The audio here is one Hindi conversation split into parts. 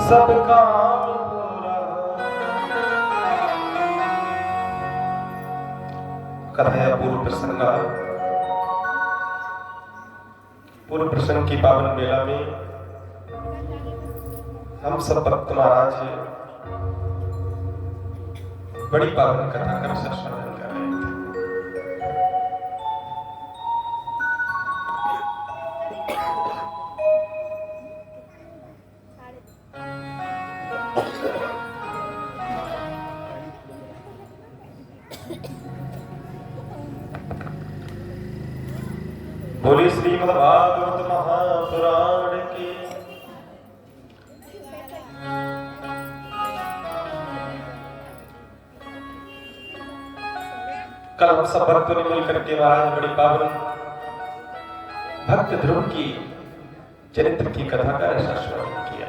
सब काम पूरा। कथया पूर्व प्रसंग। पूर्व प्रसंग की पावन बेला में हम सब भक्त महाराज बड़ी पावन कथा कर श्रवण कर रहे थे। बोले श्रीमद् भागवत महापुराण की। कल हम सब भक्तों ने मिलकर के महाराज बड़ी पावन भक्त ध्रुव की चरित्र की कथा का रसा श्रवण किया।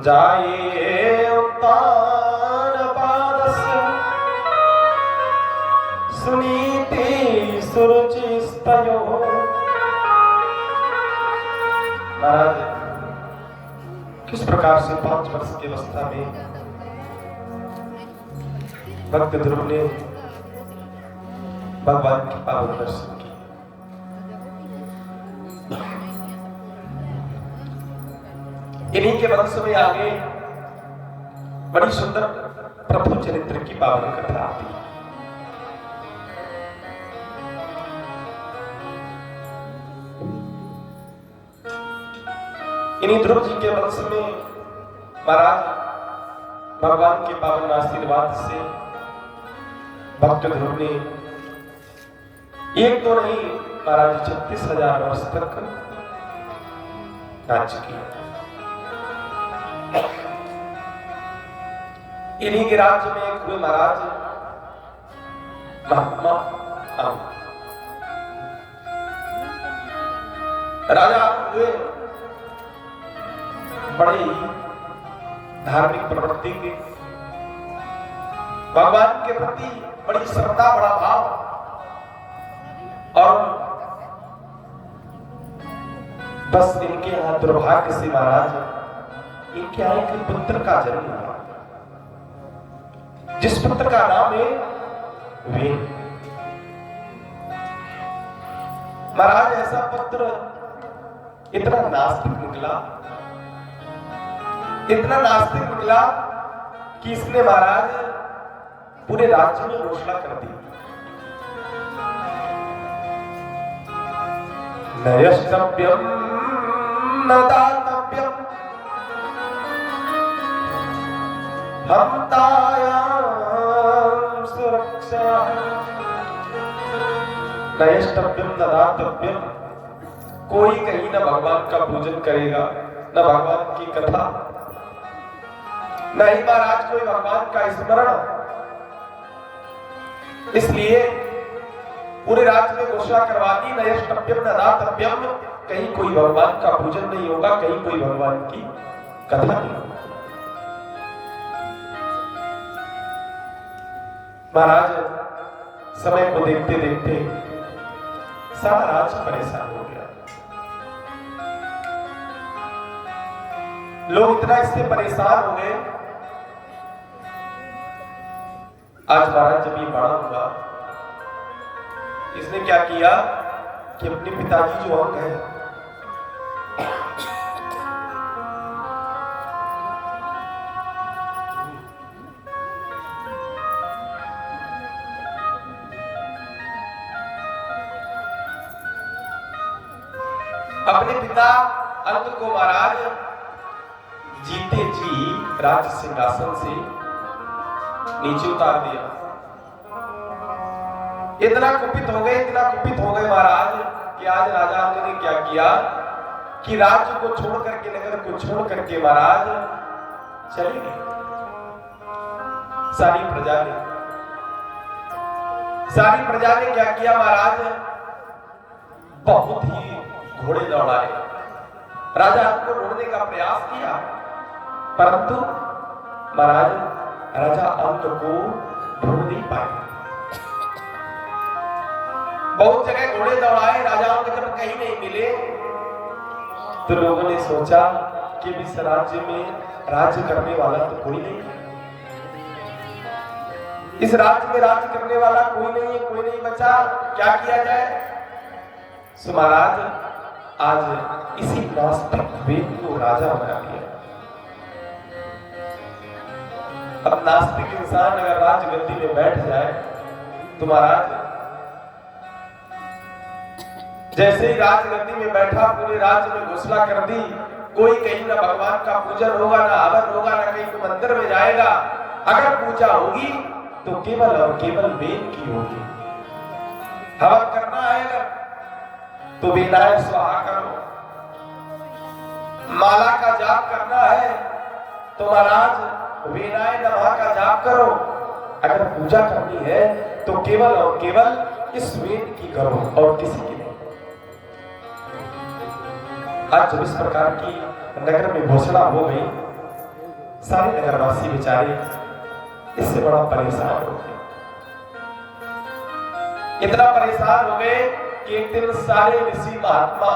जाये उत्तान पादस्य सुनीति सुरुचि स्तयो। महाराज किस प्रकार से 5 वर्ष की अवस्था में भक्त ध्रुव ने भगवान की पावन दर्शन की। इन्हीं के वंश में आगे बड़ी सुंदर प्रभु चरित्र की पावन कथा आती है। इन्हीं ध्रुव जी के वंश में महाराज भगवान के पावन आशीर्वाद से भक्त ध्रुव ने एक तो नहीं महाराज 36,000 वर्ष तक राज्य किया। इन्हीं के राज्य में एक हुए महाराज महात्मा आम राजा हुए, बड़े धार्मिक प्रवृत्ति के, भगवान के प्रति बड़ी श्रद्धा, बड़ा भाव, और बस इनके यहां दुर्भाग्य से महाराज इनके यहां एक पुत्र का जन्म हुआ, जिस पुत्र का नाम है वेद। महाराज ऐसा पुत्र इतना नास्तिक निकला, इतना नास्तिक निकला कि इसने महाराज पूरे राज्य में घोषणा कर दी, न यष्टव्यम न दातव्यम हंतायां सुरक्षा। न यष्टव्यम न दातव्यम, कोई कहीं न भगवान का पूजन करेगा, न भगवान की कथा, नहीं महाराज कोई भगवान का स्मरण। इसलिए पूरे राज्य में घोषणा करवा दी, न यष्टव्यम न दातव्यम, कहीं कोई भगवान का पूजन नहीं होगा, कहीं कोई भगवान की कथा नहीं होगी। महाराज समय को देखते देखते सारा राज्य परेशान हो गया। लोग इतना इससे परेशान हो गए। आज महाराज जब ये बड़ा हुआ, इसने क्या किया कि अपने पिताजी जो अंग है, अपने पिता अंग को महाराज जीते जी राज सिंहासन से नीचे उतार दिया। इतना कुपित हो गए, इतना कुपित हो गए महाराज कि आज राजा अंग ने क्या किया कि राज्य को छोड़ करके, नगर को छोड़ करके महाराज चले गए। सारी प्रजा ने क्या किया महाराज, बहुत ही घोड़े दौड़ाए, राजा को ढूंढने का प्रयास किया, परंतु महाराज राजा अंक को ढूंढ नहीं पाए। बहुत जगह घोड़े दौड़ाए, राजाओं के जब कहीं नहीं मिले तो लोगों ने सोचा कि इस राज्य में राज्य करने वाला तो कोई नहीं है, इस राज्य में राज्य करने वाला कोई नहीं है, कोई नहीं बचा, क्या किया जाए। सो महाराज आज इसी नास्तिक वेद को राजा बना दिया। अब नास्तिक इंसान अगर राजगद्दी में बैठ जाए तो महाराज जैसे ही राजगद्दी में बैठा पूरे राज्य में घोषणा कर दी, कोई कहीं ना भगवान का पूजन होगा, ना हवन होगा, ना कहीं मंदिर में जाएगा। अगर पूजा होगी तो केवल और केवल वेद की होगी। हवन करना है अगर तो वेदाय स्वाहा करो, माला का जाप करना है तो महाराज वेदाय नमः का जाप करो। अगर पूजा करनी है तो केवल और केवल इस वेद की करो और किसी की नहीं। आज जब इस प्रकार की नगर में घोषणा हो गई, सारे नगरवासी बेचारे इससे बड़ा परेशान हो गए। इतना परेशान हो गए कि एक दिन सारे ऋषि महात्मा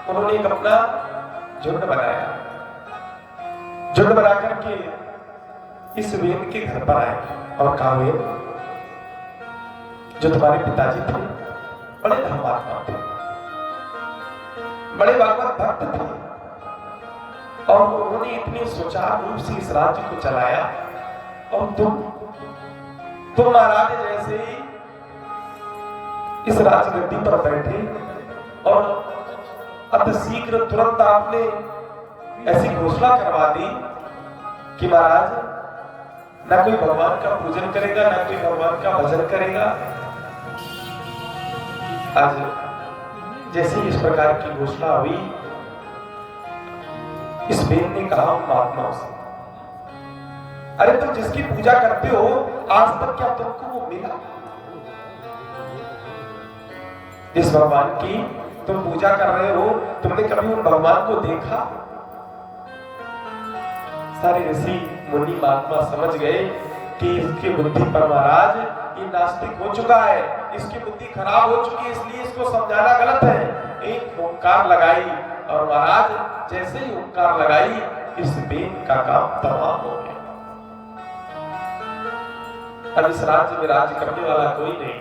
उन्होंने एक अपना झुंड बनाया। झुंड बना करके इस वेद के घर पर आए और कहा, वेद जो तुम्हारे पिताजी थे बड़े धर्मात्मा थे, बड़े भगवत भक्त थे और उन्होंने इतने सुचारू रूप से इस राज्य को चलाया और तुम महाराज जैसे ही इस राजगद्दी पर बैठे और अति शीघ्र तुरंत आपने ऐसी घोषणा करवा दी कि महाराज ना कोई भगवान का पूजन करेगा, ना कोई भगवान का भजन करेगा। आज जैसे इस प्रकार की घोषणा हुई, इस वेद ने कहा महात्माओं से, अरे तुम जिसकी पूजा करते हो आज तक क्या तुमको वो मिला? जिस भगवान की तुम पूजा कर रहे हो तुमने कभी उन भगवान को देखा? सारे ऋषि मुनि महात्मा समझ गए कि इसकी बुद्धि पर महाराज ये नास्तिक हो चुका है, इसकी बुद्धि खराब हो चुकी है, इसलिए इसको समझाना गलत है। एक ओंकार लगाई और महाराज जैसे ही ओंकार लगाई इस वेद का काम तमाम हो गया। अब इस राज्य में राज्य करने वाला कोई नहीं।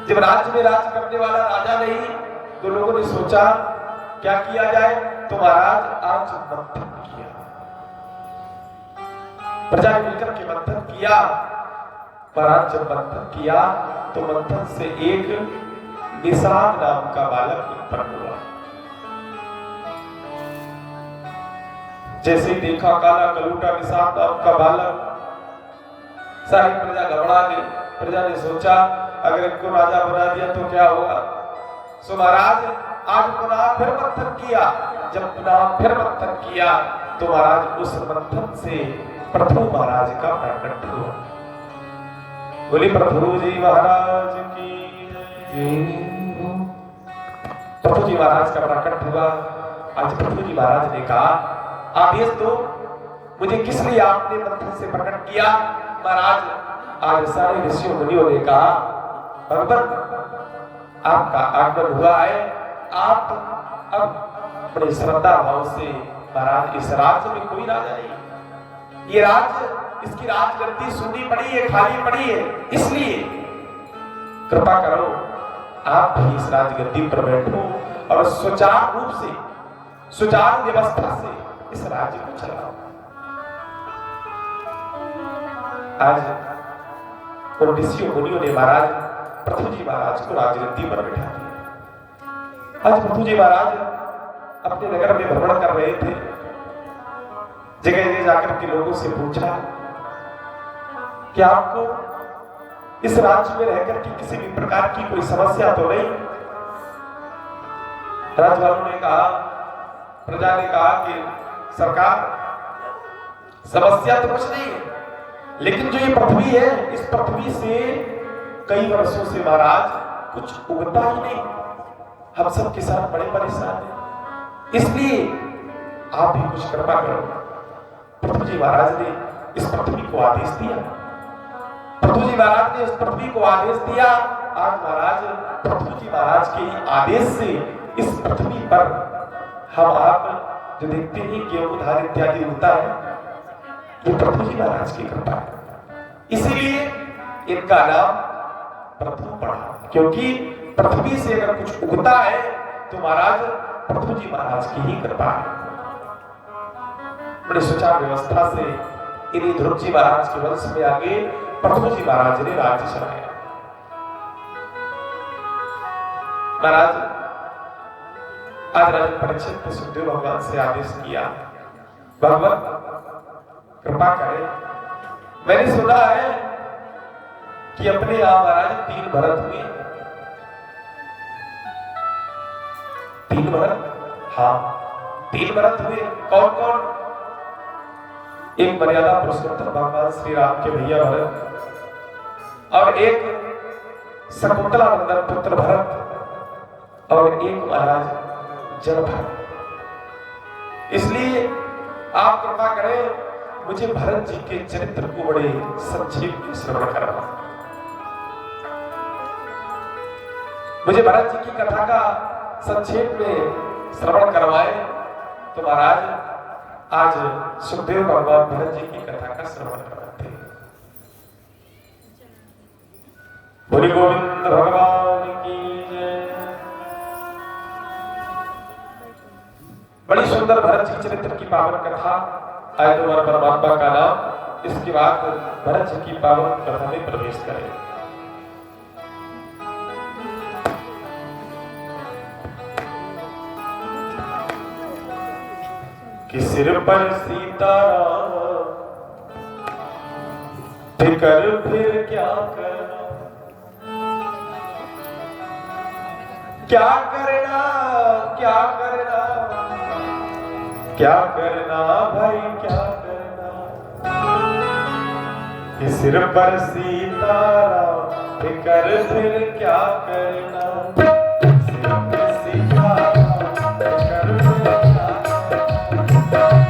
जब राज्य में राज्य करने वाला राजा नहीं तो लोगों ने सोचा क्या किया जाए, तो महाराज आज मंथन किया, प्रजा ने मिलकर के मंथन किया। महाराज जब मंथन किया तो मंथन से एक निषाद नाम का बालक उत्पन्न हुआ। जैसे ही देखा काला कलूटा निषाद नाम का बालक, सारी प्रजा घबरा गई। प्रजा ने सोचा अगर इनको राजा बना दिया तो क्या होगा। सो महाराज आज पुनः फिर मंथन किया। जब पुनः फिर मंथन किया तो महाराज उस मंथन से प्रभु महाराज का प्रकट हुआ। बोली प्रभु जी महाराज की जय। प्रभु जी महाराज का प्रकट हुआ। आज प्रभु जी महाराज ने कहा, आदेश दो, मुझे किस लिए आपने मंथन से प्रकट किया? महाराज आज सारे ऋषियों मुनियों ने कहा, भगवान आपका आगमन हुआ है, आप अब बड़े श्रद्धा भाव से महाराज इस राज्य में कोई राजा नहीं, ये राज्य इसकी राजगद्दी सूनी पड़ी है, खाली पड़ी है, इसलिए कृपा करो आप भी इस राजगद्दी पर बैठो और सुचारू रूप से सुचारू व्यवस्था से इस राज्य को चलाओ। आज उन ऋषियों मुनियों ने महाराज प्रभु जी महाराज को राजगद्दी पर बैठा दिया। आज प्रभु जी महाराज अपने नगर में भ्रमण कर रहे थे। जगह जगह जाकर के लोगों से पूछा कि आपको इस राज्य में रहकर के किसी भी प्रकार की कोई समस्या तो नहीं? राजवालों ने कहा, प्रजा ने कहा कि सरकार समस्या तो कुछ नहीं है, लेकिन जो ये पृथ्वी है इस पृथ्वी से कई वर्षों से महाराज कुछ उगता ही नहीं, हम सब किसान बड़े परेशान हैं, इसलिए आप भी कुछ कृपा करो। प्रभु जी महाराज ने इस पृथ्वी को आदेश दिया। प्रभु जी महाराज ने इस पृथ्वी को आदेश दिया। आज महाराज प्रभु जी महाराज के आदेश से इस पृथ्वी पर हम आप जो देखते हैं गेहूं धान इत्यादि होता है, ये प्रभु जी महाराज की कृपा है। इसीलिए इनका नाम प्रभु पड़ा, क्योंकि पृथ्वी से अगर कुछ उगता है तो महाराज प्रभु जी महाराज की ही कृपा है। बड़ी सुचारू व्यवस्था से इन्हीं ध्रुव जी महाराज के वंश में आगे प्रभु जी महाराज ने राज्य चलाया। महाराज आज राजा परीक्षित ने सुखदेव भगवान से आदेश किया, भगवान कृपा करें, मैंने सुना है कि अपने यहां महाराज 3 भरत हुए। 3 भरत? हाँ, 3 भरत हुए। कौन कौन? एक मर्यादा पुरुषोत्तम भगवान श्री राम के भैया भरत, और एक शकुंतला नंदन पुत्र भरत, और एक महाराज जड़ भरत। इसलिए आप कृपा करें, मुझे भरत जी के चरित्र को बड़े संक्षेप में श्रवण करना। मुझे भरत जी की कथा का संक्षेप में श्रवण करवाए तो महाराज आज सुखदेव भगवान भरत जी की कथा का श्रवण करवाते हैं। बोली गोविंद भगवान की जय। बड़ी सुंदर भरत जी चरित्र की पावन कथा। आए तो परमात्मा का नाम, इसके बाद भरत जी की पावन कथा में प्रवेश करें। कि सिर पर सीताराम फिकर फिर क्या करना, क्या करना, क्या करना, क्या करना भाई क्या करना। कि सिर पर सीताराम फिकर फिर क्या करना, सिर पर सीताराम फिकर फिर क्या करना।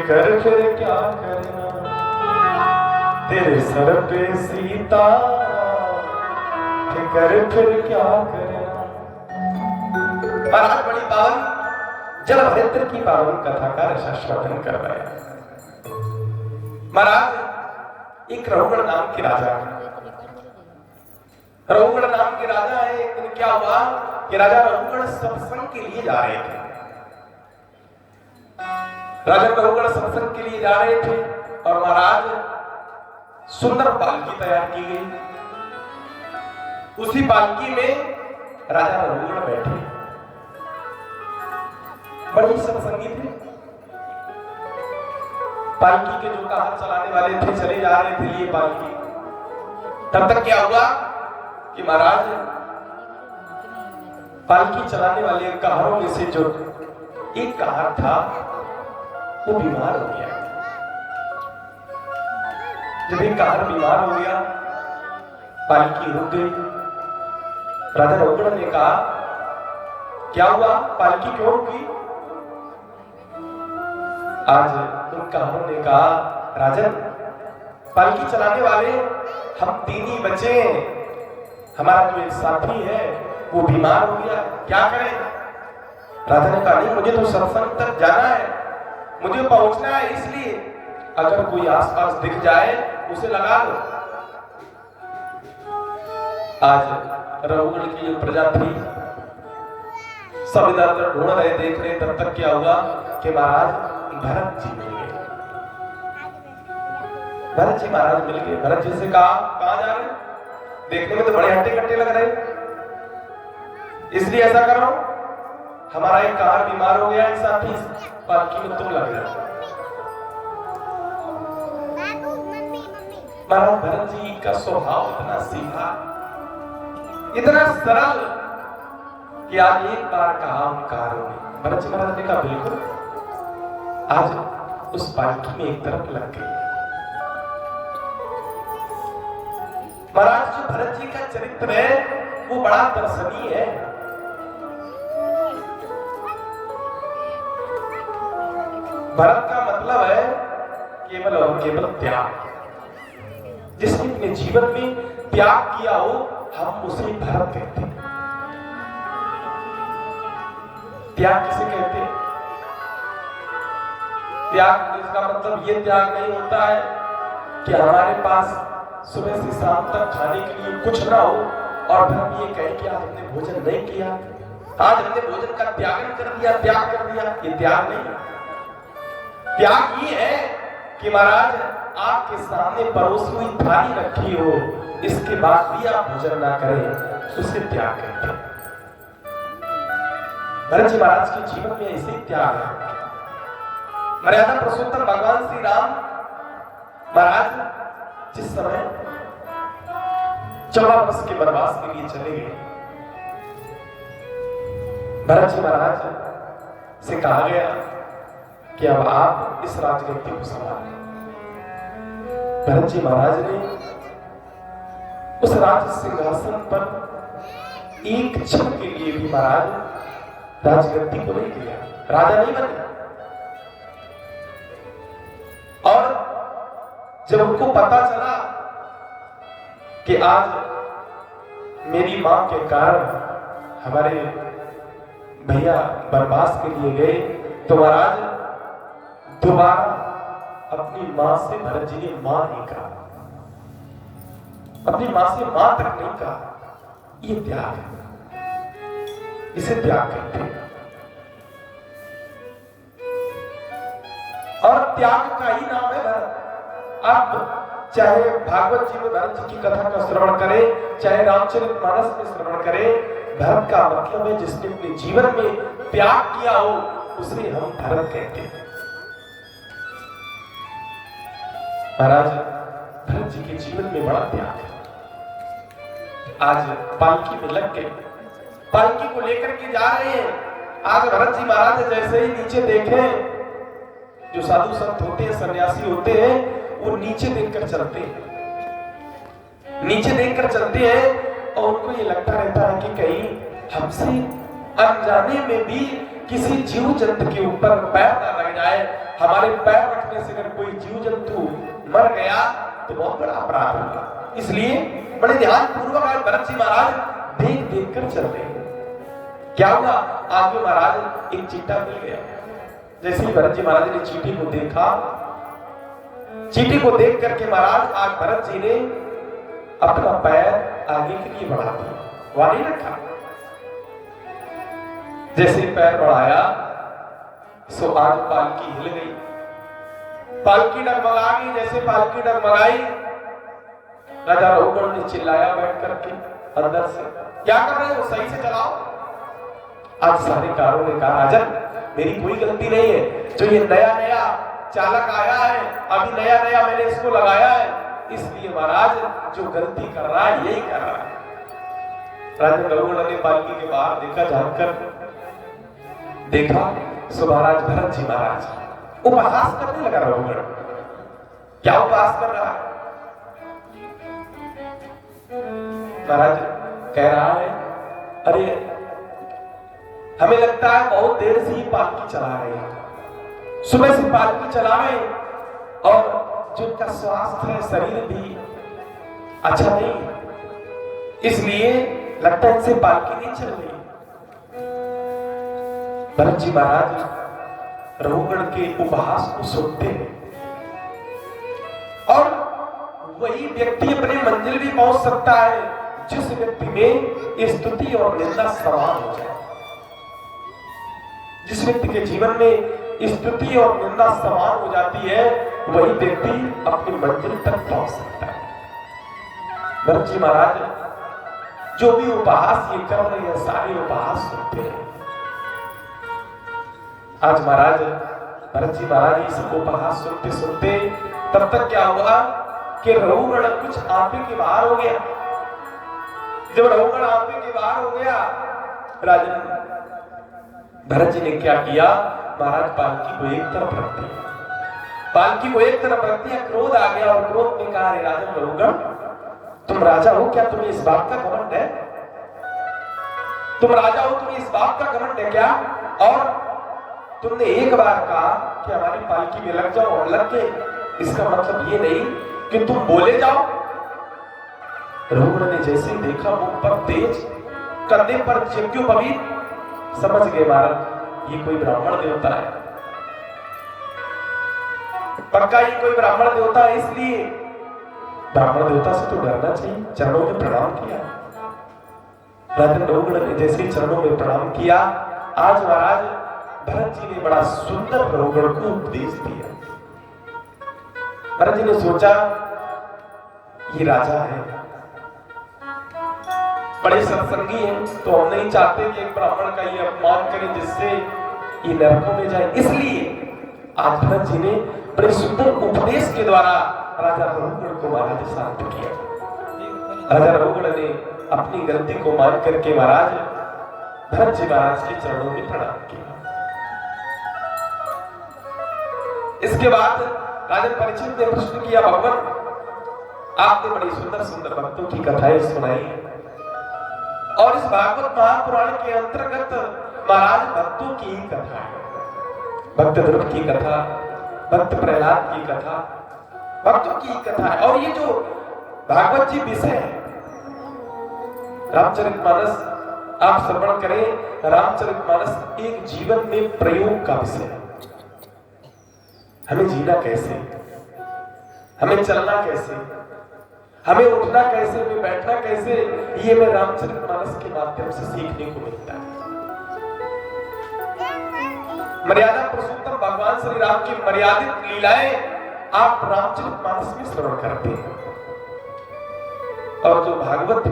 फिकर फिर क्या करना, तेरे सर पे सीता, फिकर फिर क्या करना। महाराज बड़ी पावन जलभद्र की पावन कथा का रसास्वादन कर रहे हैं। महाराज एक रघुगण नाम के राजा है। रघुगण नाम के राजा है। एक दिन क्या हुआ कि राजा रघुगण सत्संग के लिए जा रहे थे। राजा रघुगण सत्संग के लिए जा रहे थे और महाराज सुंदर पालकी तैयार की गई। उसी पालकी में राजा रघुगण बैठे, बड़े सत्संगी थे। पालकी के जो कार चलाने वाले थे चले जा रहे थे लिए पालकी। तब तक क्या हुआ कि महाराज पालकी चलाने वाले कहारों में से जो एक कहार था वो बीमार हो गया। जब एक कहार बीमार हो गया, पालकी रुक गई। राजा रघुगण ने कहा क्या हुआ, पालकी क्यों रुकी? आज उन कहारों ने कहा राजन, पालकी चलाने वाले हम तीन ही बचे, हमारा जो एक साथी है वो बीमार हो गया, क्या करें? राजा ने कहा नहीं, मुझे तो सत्संग तक जाना है, मुझे पहुंचना है, इसलिए अगर कोई आसपास दिख जाए उसे लगा दो। आज रघुगण की जो प्रजा थी सब इधर ढूंढ रहे, देख रहे। तब तक क्या हुआ कि महाराज भरत जी मिल गए। भरत जी महाराज मिल गए। भरत जी से कहा कहां जा रहे? देखने में तो बड़े हट्टे कट्टे लग रहे, इसलिए ऐसा करो, हमारा एक कार बीमार हो गया है, साथी पालकी में तुम लग जाओ। महाराज भरत जी का स्वभाव इतना सीधा, इतना सरल कि आज एक बार कहा कार हो गई। भरत जी महाराज ने कहा बिल्कुल, आज उस पालकी में एक तरफ लग गई। महाराज जो भरत जी का चरित्र है वो बड़ा दर्शनीय है। भरत का मतलब है केवल और केवल त्याग। जिसने अपने जीवन में त्याग किया हो हम उसे भरत कहते हैं। त्याग किसे कहते हैं? त्याग इसका मतलब ये त्याग नहीं होता है कि हमारे पास सुबह से शाम तक खाने के लिए कुछ ना हो और फिर हम ये कहें कि आज हमने भोजन नहीं किया, आज हमने भोजन का त्याग कर दिया, त्याग कर दिया। ये त्याग नहीं। त्याग ये है कि महाराज आपके सामने परोसी हुई थाली रखी हो, इसके बाद भी आप भोजन ना करें, उसे त्याग कहते हैं। भरत जी महाराज के जीवन में ऐसे त्याग है। मर्यादा पुरुषोत्तम भगवान श्री राम महाराज जिस समय 14 वर्ष के वनवास के लिए चले गए, भरत जी महाराज से कहा गया कि अब आप इस राजगद्दी को संभालें। भरत जी महाराज ने उस राज सिंहासन पर एक क्षण के लिए भी महाराज राजगद्दी को नहीं दिया, राजा नहीं बने। और जब उनको पता चला कि आज मेरी मां के कारण हमारे भैया वनवास के लिए गए, तो महाराज दोबारा अपनी मां से भरत जी ने मां नहीं कहा, अपनी मां से मां तक नहीं कहा। ये त्याग है, इसे त्याग कहते हैं। और त्याग का ही नाम है भरत। अब चाहे भागवत जी में भरत जी की कथा का श्रवण करें, चाहे रामचरितमानस में श्रवण करें, भरत का मतलब है जिसने अपने जीवन में त्याग किया हो उसे हम भरत कहते हैं। महाराज भरत जी के जीवन में बड़ा त्याग है। आज पालकी में लग के पालकी को लेकर के जा रहे हैं। आज भरत जी महाराज जैसे ही नीचे देखें, जो साधु संत होते हैं, सन्यासी होते हैं, वो नीचे देखकर चलते हैं, नीचे देखकर चलते हैं और उनको ये लगता रहता है कि कहीं हमसे अनजाने में भी किसी जीव जंतु के ऊपर पैर ना लग जाए, हमारे पैर रखने से अगर कोई जीव जंतु मर गया तो बहुत बड़ा अपराध होगा। इसलिए बड़े ध्यान पूर्वक आज भरत जी महाराज देख देख कर चल रहे हैं। क्या हुआ, आगे महाराज एक चीटा मिल गया। जैसे ही भरत जी महाराज ने चीटी को देखा, चीटी को देख करके महाराज आज भरत जी ने अपना पैर आगे के लिए बढ़ा दिया, वहां नहीं रखा। जैसे पैर बढ़ाया सो आज पालकी हिल गई, पालकी डगमगा गई। जैसे पालकी डगमगाई, राजा रघुगण ने चिल्लाया बैठ करके अंदर से, क्या कर रहे हो, सही से चलाओ। आज सारे कारों ने कहा, राजन मेरी कोई गलती नहीं है, जो ये नया नया चालक आया है, अभी नया नया मैंने इसको लगाया है, इसलिए महाराज जो गलती कर रहा है यही कर रहा है। राजा रघुगण ने पालकी के बाहर देखा, जानकर देखा सो महाराज भरत जी महाराज उपहास करने लगा। रघुगण क्या उपहास कर रहा है, महाराज कह रहा है, अरे हमें लगता है बहुत देर से ही पालकी चला रहे हैं, सुबह से पालकी चला रहे और जो उनका स्वास्थ्य है, शरीर भी अच्छा नहीं, इसलिए लगता है इनसे पालकी नहीं चल रही। भरत जी महाराज रघुगण के उपहास को सुनते हैं और वही व्यक्ति अपने मंजिल भी पहुंच सकता है जिस व्यक्ति में स्तुति और निंदा समान हो जाए। जिस व्यक्ति के जीवन में स्तुति और निंदा समान हो जाती है, वही व्यक्ति अपनी मंजिल तक पहुंच सकता है। भरत जी महाराज जो भी उपहास ये कर रहे हैं, सारे उपहास सुनते हैं। आज महाराज भरत जी महाराज इस उपहास सुनते सुनते तब तक क्या हुआ कि रघुगण कुछ आपे के बाहर हो गया। जब रघुगण आपे के बाहर हो गया, राजन भरत जी ने क्या किया, महाराज पालकी को एक तरफ रख दिया, पालकी को एक तरफ रख दिया। क्रोध आ गया और क्रोध में कहा, राजन रघुगण तुम राजा हो क्या, तुम्हें इस बात का घमंड है, तुम राजा हो, तुम्हें इस बात का घमंड है क्या, और तुमने एक बार कहा कि हमारी पालकी में लग जाओ और लग गए, इसका मतलब ये नहीं कि तुम बोले जाओ। रघुगण ने जैसे देखा मुख पर तेज, कंधे पर यज्ञोपवीत, समझ गए महाराज ये कोई ब्राह्मण देवता है, पक्का ये कोई ब्राह्मण देवता है, इसलिए ब्राह्मण देवता से तो डरना चाहिए। चरणों में प्रणाम किया। राजा रघुगण ने जैसे चरणों में प्रणाम किया, आज महाराज भरत जी ने बड़ा सुंदर रघुगण को उपदेश दिया। भरत जी ने सोचा ये राजा है, बड़े सत्संगी हैं, तो हम नहीं चाहते कि एक ब्राह्मण का ये अपमान करें जिससे ये नरकों में जाए, इसलिए आज भरत जी ने बड़े सुंदर उपदेश के द्वारा राजा रघुगण को महाराज शांत किया। राजा रघुगण ने अपनी गलती को मान करके महाराज भरत जी महाराज के चरणों में प्रणाम किया। इसके बाद राजा परीक्षित ने प्रश्न किया, भगवान आपने बड़ी सुंदर सुंदर भक्तों की कथाएं सुनाई और इस भागवत महापुराण के अंतर्गत महाराज भक्तों की ही कथा है, भक्त ध्रुव की कथा, भक्त प्रहलाद की कथा, भक्तों की कथा है। और ये जो भागवत जी विषय है, रामचरितमानस आप श्रवण करें, रामचरितमानस एक जीवन में प्रयोग का विषय है। हमें जीना कैसे, हमें चलना कैसे, हमें उठना कैसे, हमें बैठना कैसे, ये हमें रामचरितमानस के माध्यम से सीखने को मिलता है। मर्यादा पुरुषोत्तम भगवान श्री राम की मर्यादित लीलाएं आप रामचरितमानस में श्रवण करते हैं। और जो भागवत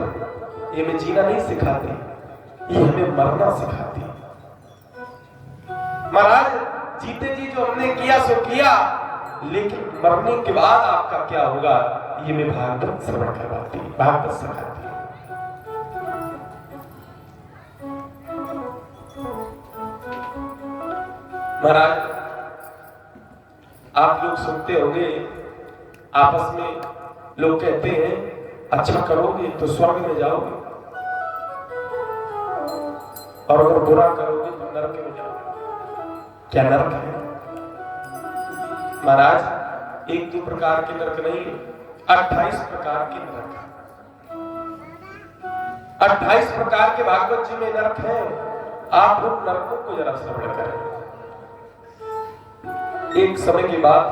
ये हमें जीना नहीं सिखाते, ये हमें मरना सिखाती। महाराज जीते जी जो हमने किया सो किया, लेकिन मरने के बाद आपका क्या होगा, ये मैं भागवत श्रवण करवाती, भागवत सिखाती। महाराज आप लोग सुनते होंगे, आपस में लोग कहते हैं अच्छा करोगे तो स्वर्ग में जाओगे, और अगर बुरा करोगे तो नरक में जाओगे। क्या नरक है? महाराज एक दो प्रकार के नरक नहीं, 28 प्रकार के नरक, 28 प्रकार के भागवत जी में नरक है। आप उन नरकों को जरा श्रवण करें। एक समय की बात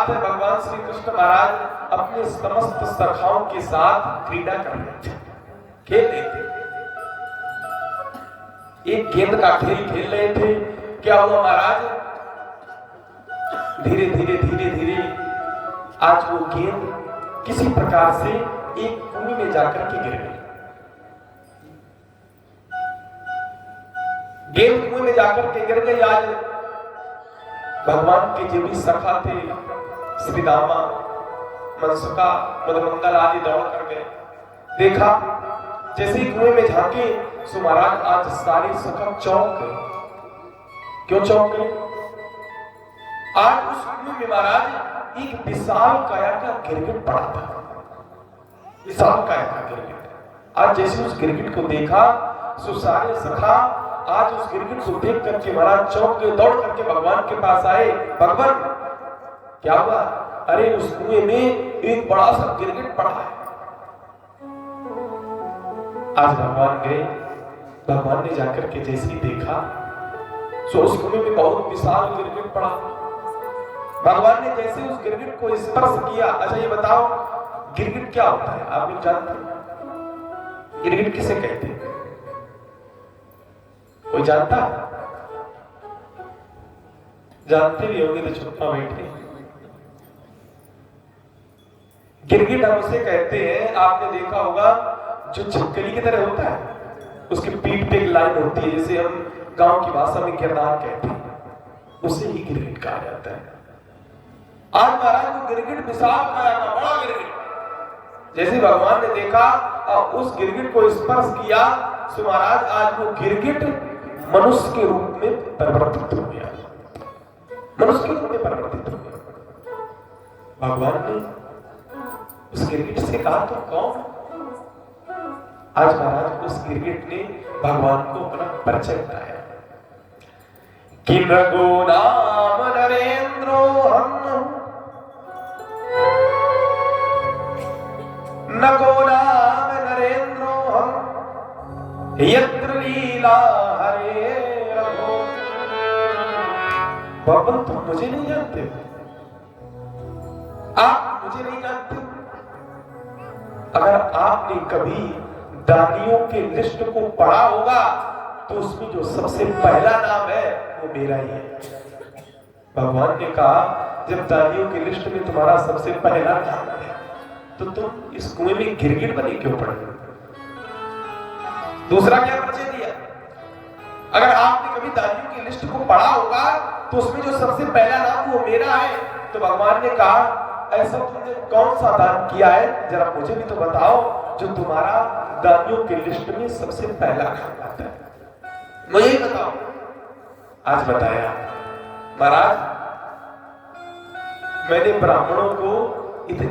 है, भगवान श्री कृष्ण महाराज अपने समस्त सखाओं के साथ क्रीड़ा कर रहे थे, खेल रहे थे, एक गेंद का खेल खेल रहे थे। क्या हुआ महाराज, धीरे धीरे आज वो गेंद किसी प्रकार से एक कुएं में जाकर के गिर गई। गेंद कुएं में जाकर के गिर गई। आज भगवान के जो भी सखा थे, श्री रामा, मनसुका, मदमंगल आदि दौड़ कर गए। देखा जैसे ही कुएं में झांके सो महाराज आज सारे सखा चौंक गए। क्यों चौंक गए? आज उस कुएं में महाराज एक विशाल काया का गिरगिट पड़ा था, विशाल काया का गिरगिट। आज जैसे उस गिरगिट को देखा सो सारे सखा आज उस गिरगिट को देख करके महाराज चौंक गए, दौड़ करके भगवान के पास आए। भगवान क्या हुआ? अरे उस कुएं में एक बड़ा सा गिरगिट पड़ा है। आज भगवान गए, भगवान ने जाकर के जैसे ही देखा सो उस कुएं में बहुत विशाल गिरगिट पड़ा। भगवान ने जैसे उस गिरगिट को स्पर्श किया। अच्छा ये बताओ गिरगिट क्या होता है? आप लोग जानते हैं गिरगिट किसे कहते हैं? कोई जानता? जानते भी होंगे तो चुप्पा बैठे। गिरगिट हम उसे कहते हैं, आपने देखा होगा जो छिपकली की तरह होता है, उसके पीठ पे एक लाइन होती है, जैसे हम गांव की भाषा में गिरदार कहते हैं, उसे ही गिरगिट कहा जाता है। आज महाराज वो गिरगिट विशाल काया का बड़ा गिरगिट, जैसे भगवान ने देखा और उस गिरगिट को स्पर्श किया सो महाराज आज वो गिरगिट मनुष्य के रूप में परिवर्तित हो गया, मनुष्य के रूप में परिवर्तित हो गया। भगवान ने उस गिरगिट से कहा तो कौन? आज महाराज उस गिरगिट ने भगवान को अपना परिचय बताया कि रघु नाम नरेंद्रो हम नको नाम नरेंद्रो हम यत्र लीला हरे रघु। बाबा तुम मुझे नहीं जानते, आप मुझे नहीं जानते। अगर आपने कभी दानियों के लिस्ट को पढ़ा होगा तो उसमें जो सबसे पहला नाम है वो मेरा ही है। भगवान ने कहा जब दानियों की लिस्ट में तुम्हारा सबसे पहला नाम है तो तुम इस कुएं में गिरगिट बने क्यों पड़े? दूसरा क्या परिचय दिया? अगर आपने कभी दानियों की लिस्ट को पढ़ा होगा तो उसमें जो सबसे पहला नाम वो मेरा है। तो भगवान ने कहा ऐसा तुमने कौन सा दान किया है, जरा मुझे भी तो बताओ जो तुम्हारा दानियों की लिस्ट में सबसे पहला नाम आता है, मुझे ही बताओ। आज बताया महाराज मैंने ब्राह्मणों को इतनी